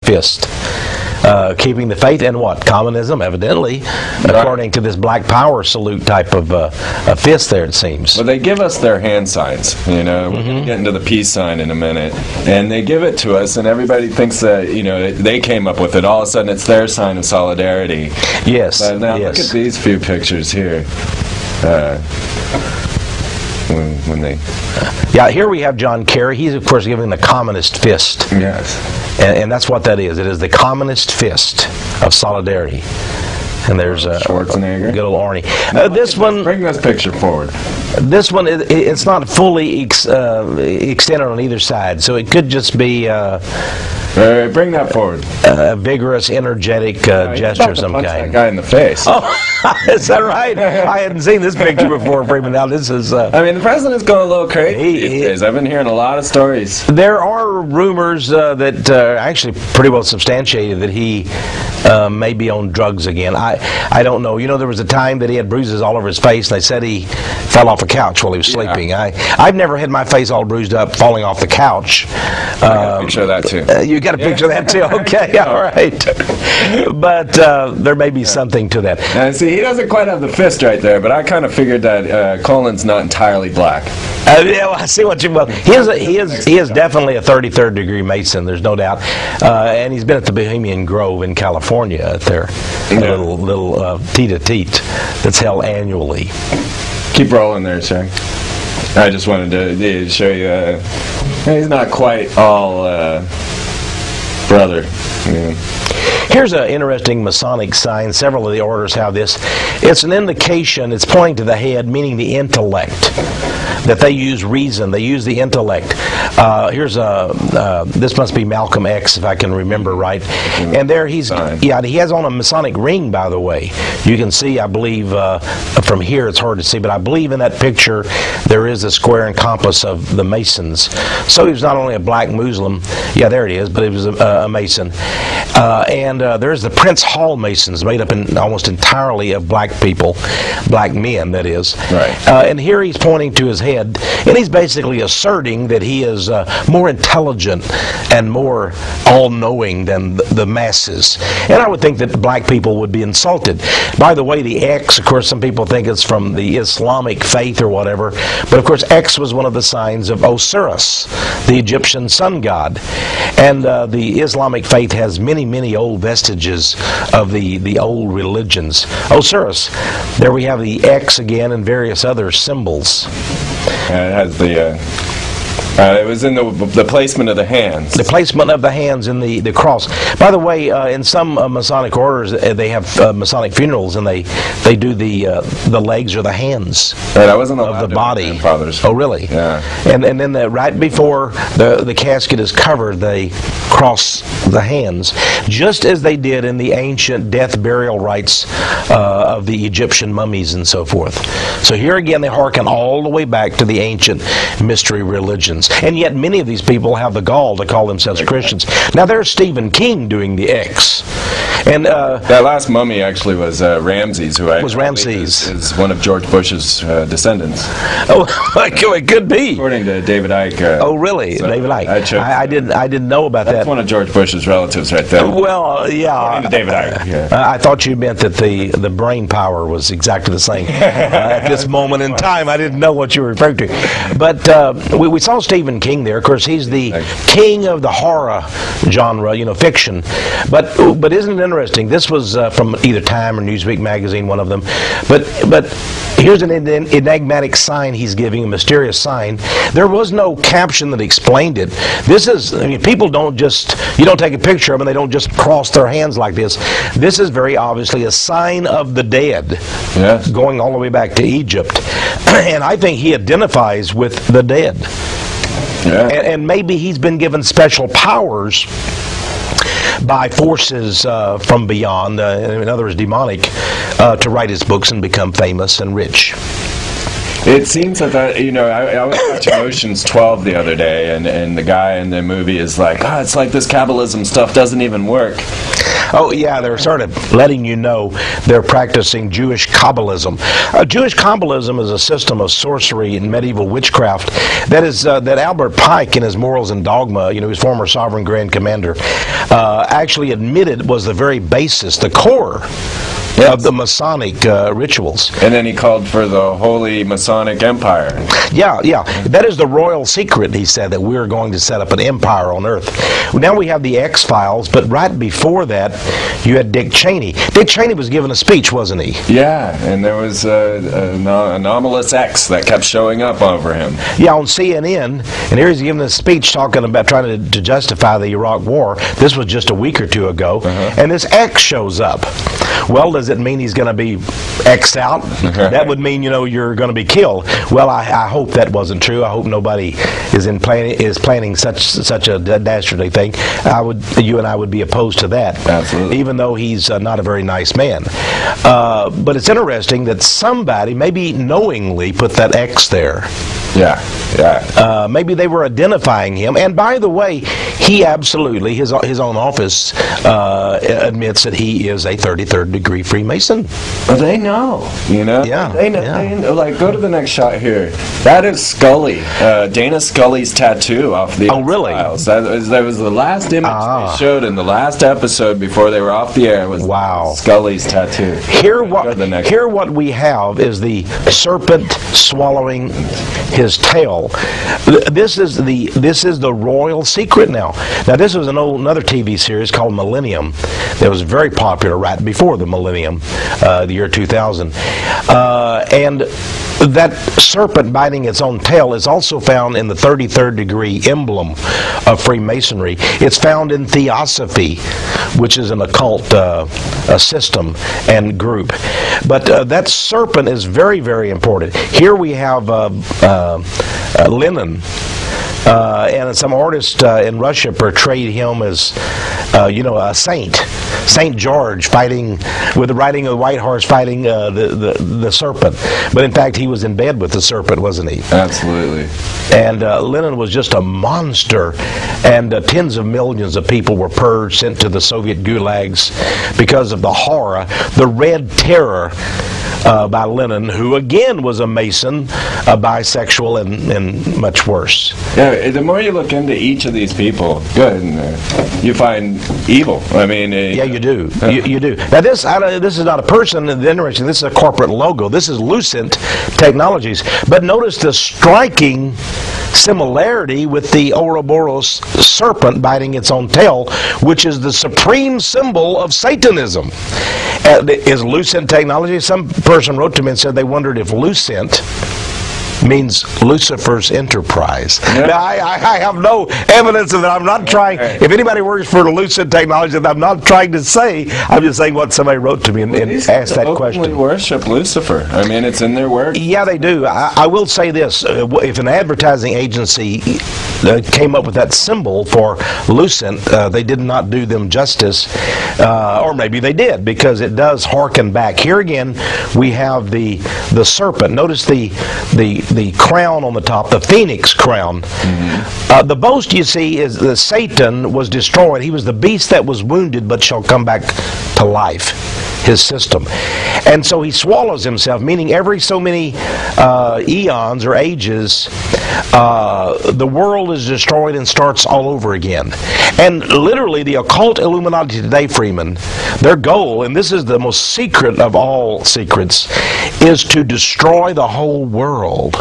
fist. Keeping the faith and what? Communism, evidently, according to this black power salute type of a fist there, it seems. Well, they give us their hand signs, you know. We're going to get into the peace sign in a minute. And they give it to us, and everybody thinks that, you know, they came up with it. All of a sudden, it's their sign of solidarity. Yes. But now, look at these few pictures here. When they... Yeah, here we have John Kerry. He's, of course, giving the communist fist. Yes. And that's what that is. It is the communist fist of solidarity. And there's Schwarzenegger. Good old Arnie. This one. Bring this picture forward. This one, it's not fully extended on either side, so it could just be bring that forward. A vigorous, energetic gesture of some kind. That guy in the face. Oh, is that right? I hadn't seen this picture before, Freeman. Now this is. I mean, the president's going a little crazy these days. I've been hearing a lot of stories. There are rumors that actually pretty well substantiated that he may be on drugs again. I don't know. You know, there was a time that he had bruises all over his face, and they said he fell off a couch while he was sleeping. I've never had my face all bruised up falling off the couch. I got a picture of that too. You got a picture of that too? Okay, all right. But there may be something to that. And see, he doesn't quite have the fist right there, but I kind of figured that Colin's not entirely black. Yeah, well, I see what you. Well, he is definitely a 33rd degree Mason. There's no doubt, and he's been at the Bohemian Grove in California at their little teat-a-teat that's held annually. Keep rolling there, Chuck. I just wanted to show you. He's not quite all brother. Yeah. Here's an interesting Masonic sign. Several of the orders have this. It's an indication. It's pointing to the head, meaning the intellect. That they use reason. They use the intellect. Here's this must be Malcolm X, if I can remember right. And there he has on a Masonic ring, by the way. You can see, I believe, from here it's hard to see, but I believe in that picture there is a square and compass of the Masons. So he was not only a black Muslim, yeah, there it is, but he was a Mason. And there's the Prince Hall Masons, made up almost entirely of black people, black men, that is. Right. And here he's pointing to his head, and he's basically asserting that he is more intelligent and more all-knowing than the masses. And I would think that black people would be insulted. By the way, the X, of course, some people think it's from the Islamic faith or whatever, but of course X was one of the signs of Osiris, the Egyptian sun god. And the Islamic faith has many, many old vestiges of the old religions. Osiris, there we have the X again and various other symbols. It has the it was in the placement of the hands. The placement of the hands in the cross. By the way, in some Masonic orders, they have Masonic funerals, and they do the legs or the hands of the body. Fathers. Oh, really? Yeah. And then right before the casket is covered, they cross the hands, just as they did in the ancient death burial rites of the Egyptian mummies and so forth. So here again, they hearken all the way back to the ancient mystery religions. And yet many of these people have the gall to call themselves Christians. Now there's Stephen King doing the X. And that last mummy actually was Ramses, who is one of George Bush's descendants. Oh, it could be. According to David Icke. Oh, really? So David Icke. I didn't know about that. That's one of George Bush's relatives right there. Well, yeah. According to David Icke. Yeah. I thought you meant that the brain power was exactly the same at this moment in time. I didn't know what you were referring to. But we saw Stephen King there. Of course, he's the king of the horror genre, fiction. But isn't it interesting? This was from either Time or Newsweek magazine, one of them. But here's an enigmatic sign he's giving, a mysterious sign. There was no caption that explained it. This is, people don't just, you don't take a picture of them and they don't just cross their hands like this. This is very obviously a sign of the dead, yes, going all the way back to Egypt. And I think he identifies with the dead. Yeah. And maybe he's been given special powers by forces from beyond, in other words, demonic, to write his books and become famous and rich. It seems that, you know, I was watching Ocean's 12 the other day, and the guy in the movie is like, it's like this Kabbalism stuff doesn't even work. Oh, yeah, they're sort of letting you know they're practicing Jewish Kabbalism. Jewish Kabbalism is a system of sorcery and medieval witchcraft that Albert Pike, in his Morals and Dogma, you know, his former Sovereign Grand Commander, actually admitted was the very basis, the core of the Masonic rituals. And then he called for the Holy Masonic Empire. Yeah. That is the royal secret, he said, that we're going to set up an empire on Earth. Now we have the X-Files, but right before that, you had Dick Cheney. Dick Cheney was giving a speech, wasn't he? Yeah, and there was an anomalous X that kept showing up over him. Yeah, on CNN, and here he's giving a speech talking about trying to justify the Iraq War. This was just a week or two ago, and this X shows up. Well, does it mean he's going to be X'd out? That would mean, you know, you're going to be killed. Well, I hope that wasn't true. I hope nobody is planning such a dastardly thing. You and I would be opposed to that. Absolutely. Even though he's not a very nice man. But it's interesting that somebody, maybe knowingly, put that X there. Yeah. Maybe they were identifying him. And by the way, he absolutely, his own office admits that he is a 33rd degree Freemason. Well, they know, you know? Yeah. They know. Like, go to the next shot here. That is Scully. Dana Scully's tattoo off the X-Files. That was the last image they showed in the last episode before they were off the air. Was Scully's tattoo. Here what we have is the serpent swallowing his tail. This is the royal secret now. Now this was another TV series called Millennium that was very popular right before the millennium, the year 2000, and that serpent biting its own tail is also found in the 33rd degree emblem of Freemasonry. It's found in Theosophy, which is an occult system and group. But that serpent is very, very important. Here we have Lenin. And some artists in Russia portrayed him as, a saint. Saint George fighting, with the riding of the white horse, fighting the serpent. But in fact, he was in bed with the serpent, wasn't he? Absolutely. And Lenin was just a monster. And tens of millions of people were purged, sent to the Soviet gulags because of the horror, the Red Terror. By Lenin, who again was a Mason, a bisexual, and much worse. Yeah, the more you look into each of these people, you find evil. I mean, yeah, you do. You do. Now, this is not a person. Interesting. This is a corporate logo. This is Lucent Technologies. But notice the striking similarity with the Ouroboros serpent biting its own tail, which is the supreme symbol of Satanism. Is Lucent Technology? Some person wrote to me and said they wondered if Lucent means Lucifer's enterprise. Yeah. Now, I have no evidence of that. I'm not trying, if anybody works for Lucid Technology, I'm not trying to say, I'm just saying what somebody wrote to me and asked that question. They worship Lucifer. I mean, it's in their work. Yeah, they do. I will say this. If an advertising agency came up with that symbol for Lucent, they did not do them justice, or maybe they did, because it does harken back. Here again, we have the serpent. Notice the crown on the top, the phoenix crown. Mm-hmm. The boast, you see, is that Satan was destroyed. He was the beast that was wounded but shall come back to life, his system. And so he swallows himself, meaning every so many eons or ages, the world is destroyed and starts all over again. And literally, the occult Illuminati today, Freeman, their goal, and this is the most secret of all secrets, is to destroy the whole world.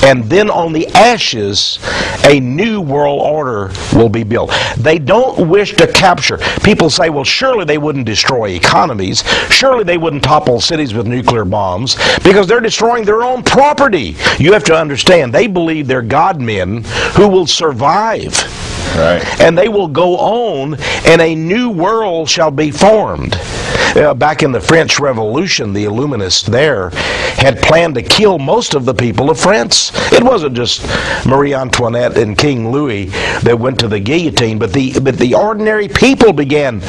And then on the ashes, a new world order will be built. They don't wish to capture. People say, well, surely they wouldn't destroy economies. Surely they wouldn't topple cities with nuclear bombs, because they're destroying their own property. You have to understand, they believe they're God-men who will survive. Right. And they will go on, and a new world shall be formed. Back in the French Revolution, the Illuminists there had planned to kill most of the people of France. It wasn't just Marie Antoinette and King Louis that went to the guillotine, but the ordinary people began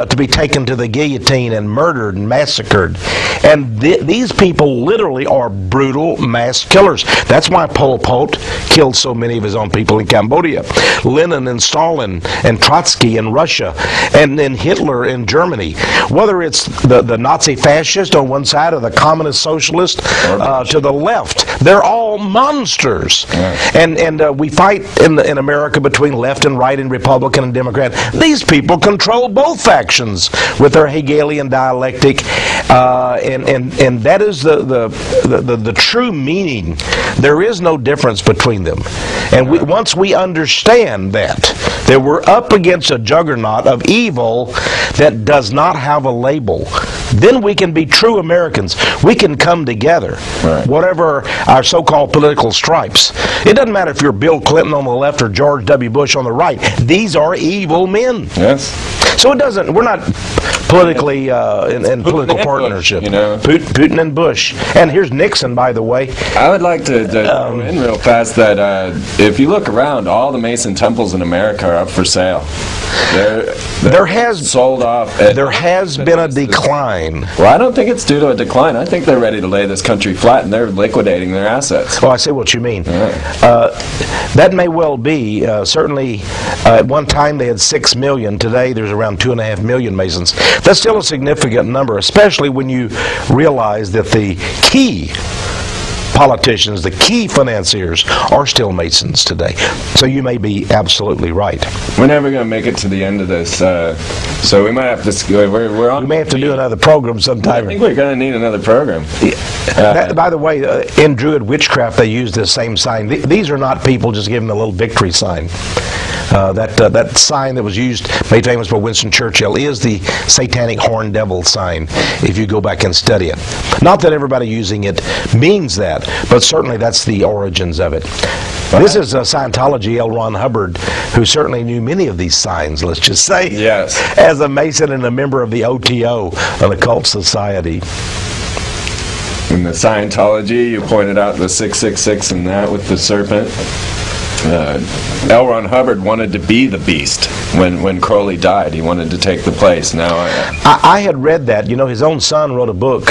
to be taken to the guillotine and murdered and massacred. And these people literally are brutal mass killers. That's why Pol Pot killed so many of his own people in Cambodia. Lenin and Stalin and Trotsky in Russia, and then Hitler in Germany. Whether it's the Nazi fascist on one side or the communist socialist to the left, they're all monsters. Yeah. And we fight in America between left and right and Republican and Democrat. These people control both factions with their Hegelian dialectic, and that is the true meaning. There is no difference between them. And once we understand that we're up against a juggernaut of evil that does not have a label, then we can be true Americans. We can come together, whatever our so-called political stripes. It doesn't matter if you're Bill Clinton on the left or George W. Bush on the right. These are evil men. Yes. So it doesn't. We're not politically in political partnership. You know, Putin and Bush, and here's Nixon, by the way. I would like to throw in real fast that if you look around, all the Mason temples in America are up for sale. There has sold off. There has been a decline. Well, I don't think it's due to a decline. I think they're ready to lay this country flat, and they're liquidating their assets. Oh, I see what you mean. That may well be. Certainly, at one time they had 6 million. Today, there's around 2.5 million Masons. That's still a significant number, especially when you realize that the key politicians, the key financiers, are still Masons today. So you may be absolutely right. We're never going to make it to the end of this, so we might have to. We're on. We may have to do another program sometime. I think we're going to need another program. By the way, in Druid witchcraft, they use this same sign. These are not people just giving a little victory sign. That sign that was used, made famous by Winston Churchill, is the satanic horned devil sign, if you go back and study it. Not that everybody using it means that, but certainly that's the origins of it. This is Scientology, L. Ron Hubbard, who certainly knew many of these signs, let's just say, yes, as a Mason and a member of the OTO, an occult society. In the Scientology, you pointed out the 666 and that with the serpent. L. Ron Hubbard wanted to be the beast when Crowley died. He wanted to take the place. Now, I had read that. You know, his own son wrote a book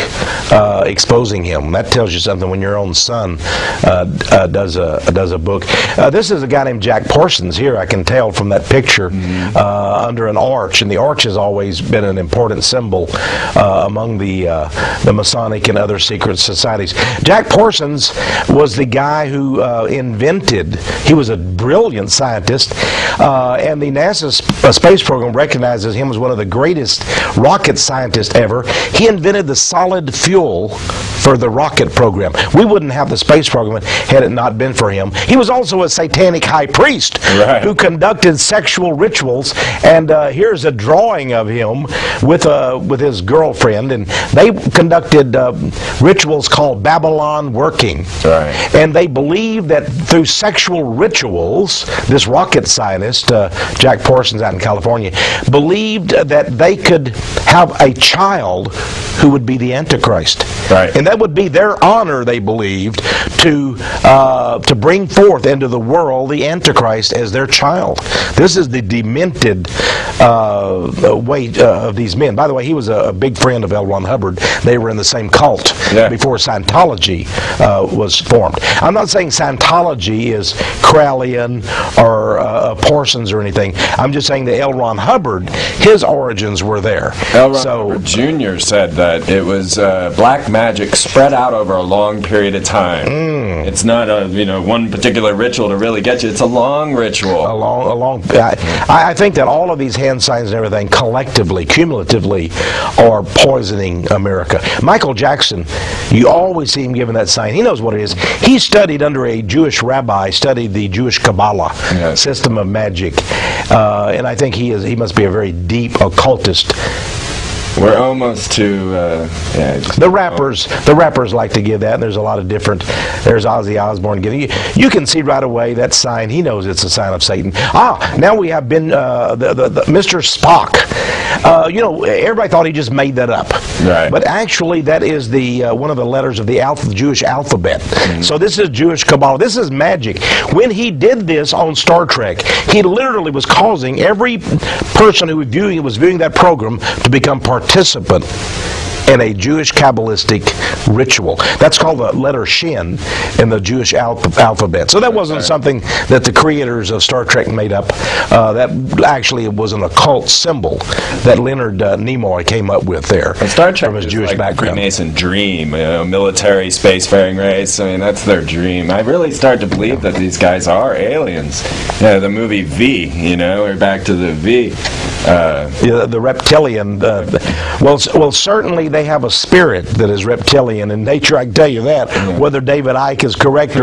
exposing him. That tells you something when your own son does a book. This is a guy named Jack Parsons here. I can tell from that picture under an arch, and the arch has always been an important symbol among the Masonic and other secret societies. Jack Parsons was the guy who invented. He was a brilliant scientist, and the NASA space program recognizes him as one of the greatest rocket scientists ever. He invented the solid fuel for the rocket program. We wouldn't have the space program had it not been for him. He was also a satanic high priest who conducted sexual rituals, and here's a drawing of him with his girlfriend, and they conducted rituals called Babylon working. And they believed that through sexual rituals, this rocket scientist, Jack Parsons out in California, believed that they could have a child who would be the Antichrist. And that would be their honor, they believed, to bring forth into the world the Antichrist as their child. This is the demented way of these men. By the way, he was a big friend of L. Ron Hubbard. They were in the same cult before Scientology was formed. I'm not saying Scientology is Crowleyan or Parsons or anything. I'm just saying that L. Ron Hubbard, his origins were there. L. Ron Hubbard Jr. said that it was black magic spread out over a long period of time. It's not a one particular ritual to really get you. It's a long ritual. I think that all of these hand signs and everything collectively, cumulatively, are poisoning America. Michael Jackson, you always see him giving that sign. He knows what it is. He studied under a Jewish rabbi, studied the Jewish Kabbalah system of magic, and I think he must be a very deep occultist. We're almost to the rappers like to give that, and there's a lot of different. There's Ozzy Osbourne giving you can see right away that sign. He knows it's a sign of Satan. Now we have been the Mr. Spock. Everybody thought he just made that up, right? But actually, that is the one of the letters of the Jewish alphabet. So this is Jewish Kabbalah. This is magic. When he did this on Star Trek, he literally was causing every person who was viewing that program to become participant in a Jewish Kabbalistic ritual. That's called the letter Shin in the Jewish alphabet. So that wasn't something that the creators of Star Trek made up. That actually was an occult symbol that Leonard Nimoy came up with there. And Star Trek from his is Jewish like background. Freemason dream, military spacefaring race. I mean, that's their dream. I really start to believe that these guys are aliens. The movie V, we're back to the V. The reptilian. Well, certainly they have a spirit that is reptilian in nature. I can tell you that. Whether David Icke is correct or